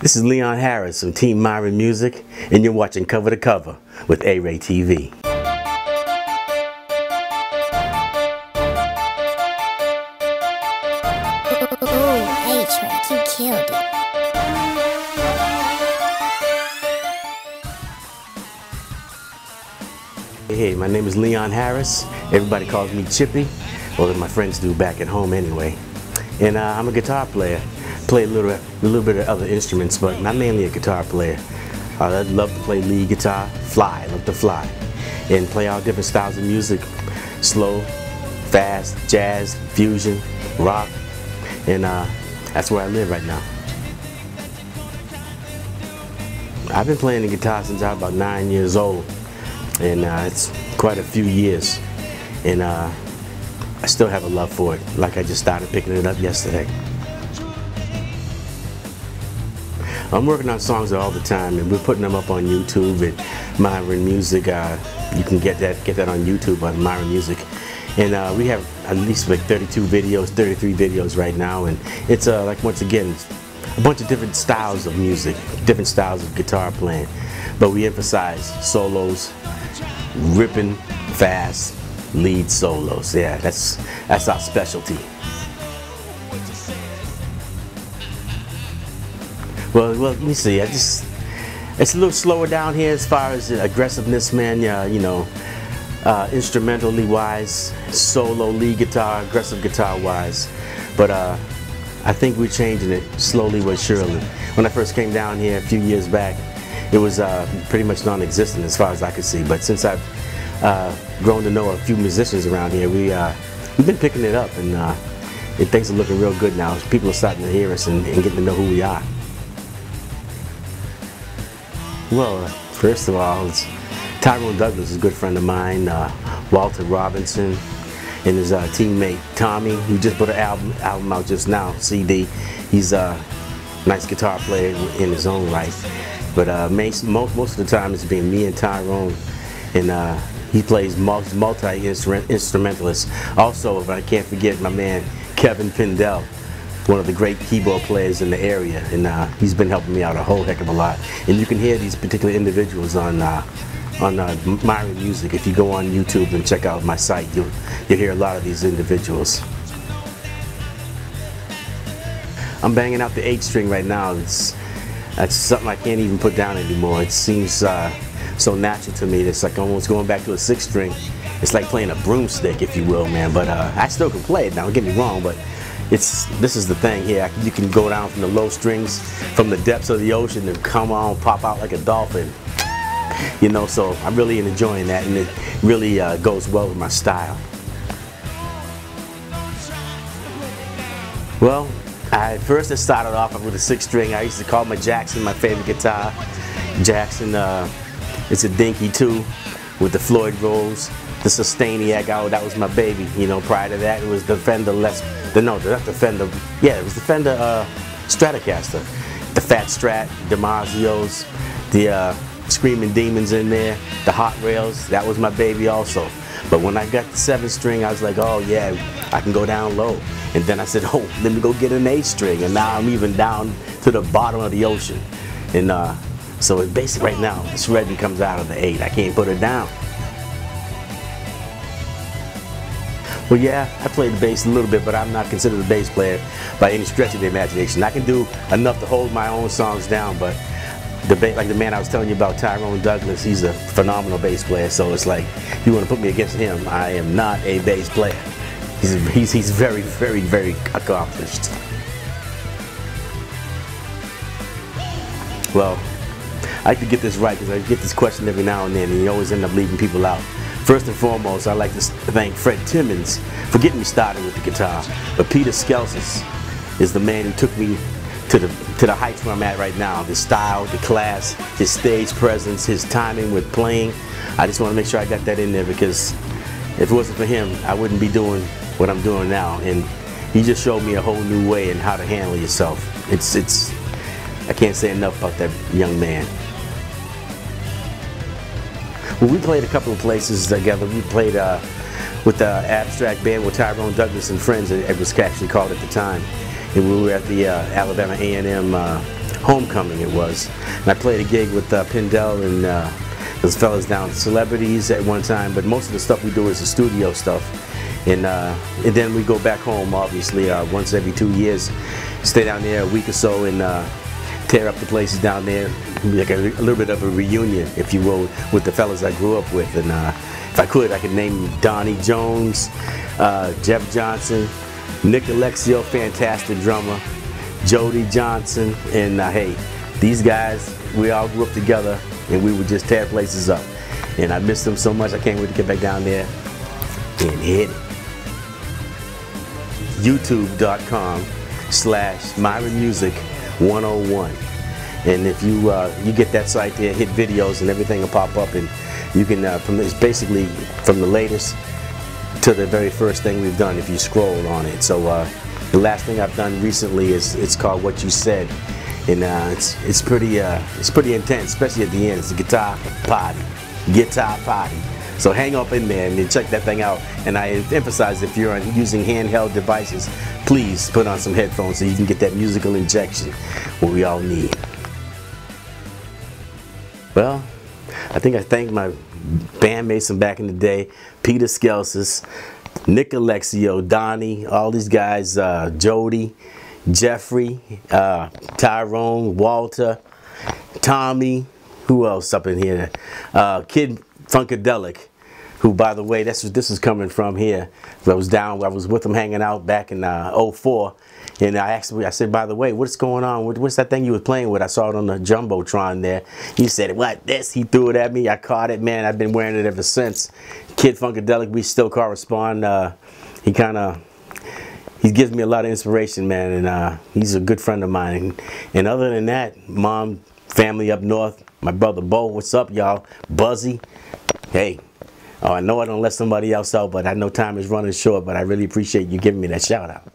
This is Leon Harris from Team Myron Music, and you're watching Cover to Cover with ARayTV. Ooh, A-Track, you killed it. Hey, my name is Leon Harris. Everybody calls me Chippy, or my friends do back at home anyway. And I'm a guitar player. Play a little bit of other instruments, but not mainly a guitar player. I love to play lead guitar, love to fly, and play all different styles of music: slow, fast, jazz, fusion, rock, and that's where I live right now. I've been playing the guitar since I was about 9 years old, and it's quite a few years, and I still have a love for it, like I just started picking it up yesterday. I'm working on songs all the time, and we're putting them up on YouTube at Myron Music. You can get that on YouTube on Myron Music, and we have at least like 32 videos, 33 videos right now, and it's like, once again, a bunch of different styles of music, different styles of guitar playing, but we emphasize solos, ripping fast lead solos. Yeah, that's our specialty. Well, let me see. It's a little slower down here as far as aggressiveness, man. Yeah, you know, instrumentally wise, solo lead guitar, aggressive guitar wise. But I think we're changing it slowly but surely. When I first came down here a few years back, it was pretty much non-existent as far as I could see. But since I've grown to know a few musicians around here, we've been picking it up, and things are looking real good now. People are starting to hear us and getting to know who we are. Well, first of all, Tyrone Douglas is a good friend of mine, Walter Robinson, and his teammate Tommy, who just put an album out just now, CD. He's a nice guitar player in his own right, but most of the time it's been me and Tyrone, and he plays multi-instrumentalist. Also, if I can't forget my man Kevin Pindell, one of the great keyboard players in the area, and he's been helping me out a whole heck of a lot. And you can hear these particular individuals on Myron Music. If you go on YouTube and check out my site, you'll hear a lot of these individuals. I'm banging out the 8-string right now. That's something I can't even put down anymore. It seems so natural to me. It's like almost going back to a 6-string. It's like playing a broomstick, if you will, man. But I still can play it now, don't get me wrong, but this is the thing here. You can go down from the low strings, from the depths of the ocean, and come on, pop out like a dolphin. You know, so I'm really enjoying that, and it really goes well with my style. Well, I started off with a 6-string. I used to call my Jackson my favorite guitar. Jackson, it's a dinky too, with the Floyd Rose, the Sustainiac. Oh, that was my baby. You know, prior to that, it was the Fender not the Fender. Yeah, it was the Fender Stratocaster, the Fat Strat, DiMarzio's, the Screaming Demons in there, the Hot Rails. That was my baby also. But when I got the 7-string, I was like, oh yeah, I can go down low. And then I said, oh, let me go get an 8-string, and now I'm even down to the bottom of the ocean. And so it basically right now, the shredding comes out of the 8. I can't put it down. Well, yeah, I play the bass a little bit, but I'm not considered a bass player by any stretch of the imagination. I can do enough to hold my own songs down, but like the man I was telling you about, Tyrone Douglas, he's a phenomenal bass player. So it's like, if you want to put me against him, I am not a bass player. He's very, very, very accomplished. Well, I like to get this right because I get this question every now and then, and you always end up leaving people out. First and foremost, I'd like to thank Fred Timmons for getting me started with the guitar. But Peter Skelsis is the man who took me to the heights where I'm at right now. The style, the class, his stage presence, his timing with playing. I just want to make sure I got that in there, because if it wasn't for him, I wouldn't be doing what I'm doing now. And he just showed me a whole new way in how to handle yourself. I can't say enough about that young man. Well, we played a couple of places together. We played with the Abstract Band with Tyrone Douglas and Friends, it was actually called at the time. And we were at the Alabama A&M Homecoming it was. And I played a gig with Pindell and those fellas down, Celebrities at one time, but most of the stuff we do is the studio stuff. And then we go back home, obviously, once every 2 years. Stay down there a week or so and tear up the places down there. Like a little bit of a reunion, if you will, with the fellas I grew up with. And if I could name Donnie Jones, Jeff Johnson, Nick Alexio, fantastic drummer, Jody Johnson, and hey, these guys, we all grew up together and we would just tear places up. And I miss them so much, I can't wait to get back down there and hit it. YouTube.com/MyronMusic101. And if you get that site there, hit videos and everything will pop up, and you can it's basically from the latest to the very first thing we've done if you scroll on it. So the last thing I've done recently it's called What You Said, and it's pretty intense, especially at the end. It's a guitar party. So hang up in there and check that thing out. And I emphasize, if you're using handheld devices, please put on some headphones so you can get that musical injection what we all need. Well, I think I thanked my bandmates from back in the day, Peter Skelsis, Nick Alexio, Donnie, all these guys, Jody, Jeffrey, Tyrone, Walter, Tommy, who else up in here? Kid Funkadelic, who, by the way, this is coming from here. I was with him hanging out back in '04, and I said, by the way, what's going on? What's that thing you were playing with? I saw it on the Jumbotron there. He said, what, this? He threw it at me. I caught it, man. I've been wearing it ever since. Kid Funkadelic, we still correspond. He gives me a lot of inspiration, man, and he's a good friend of mine. And other than that, mom, family up north, my brother Bo, what's up, y'all? Buzzy, hey. Oh, I know I don't let somebody else out, but I know time is running short, but I really appreciate you giving me that shout out.